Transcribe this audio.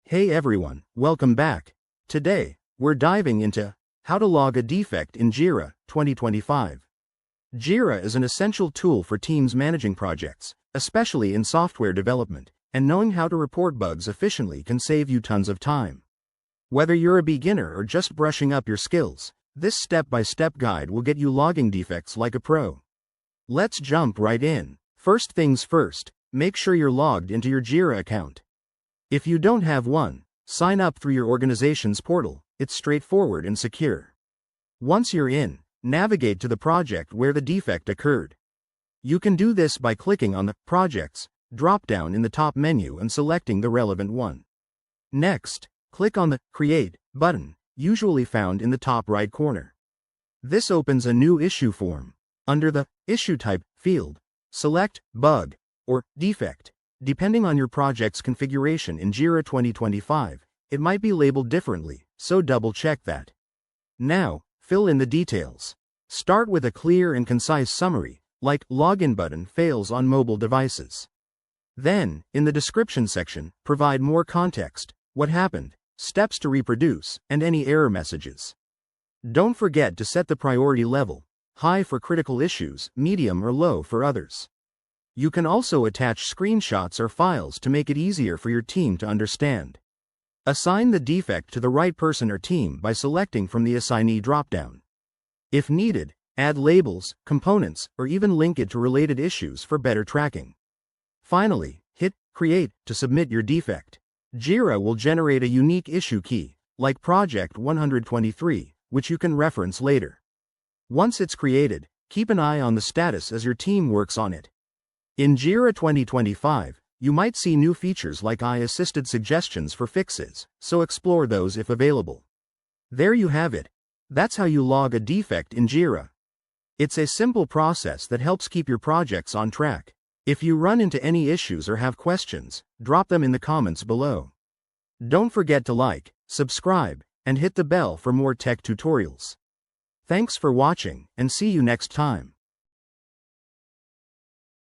Hey everyone, welcome back. Today, we're diving into how to log a defect in Jira 2025. Jira is an essential tool for teams managing projects, especially in software development, and knowing how to report bugs efficiently can save you tons of time. Whether you're a beginner or just brushing up your skills, this step-by-step guide will get you logging defects like a pro. Let's jump right in. First things first, make sure you're logged into your Jira account. If you don't have one, sign up through your organization's portal. It's straightforward and secure. Once you're in, navigate to the project where the defect occurred. You can do this by clicking on the Projects drop-down in the top menu and selecting the relevant one. Next, click on the Create button, usually found in the top right corner. This opens a new issue form. Under the Issue Type field, select Bug or Defect. Depending on your project's configuration in Jira 2025, it might be labeled differently, so double-check that. Now, fill in the details. Start with a clear and concise summary, like Login button fails on mobile devices. Then, in the description section, provide more context, what happened, steps to reproduce, and any error messages. Don't forget to set the priority level, high for critical issues, medium or low for others. You can also attach screenshots or files to make it easier for your team to understand. Assign the defect to the right person or team by selecting from the Assignee dropdown. If needed, add labels, components, or even link it to related issues for better tracking. Finally, hit Create to submit your defect. Jira will generate a unique issue key, like Project 123, which you can reference later. Once it's created, keep an eye on the status as your team works on it. In Jira 2025, you might see new features like AI-assisted suggestions for fixes, so explore those if available. There you have it. That's how you log a defect in Jira. It's a simple process that helps keep your projects on track. If you run into any issues or have questions, drop them in the comments below. Don't forget to like, subscribe, and hit the bell for more tech tutorials. Thanks for watching, and see you next time.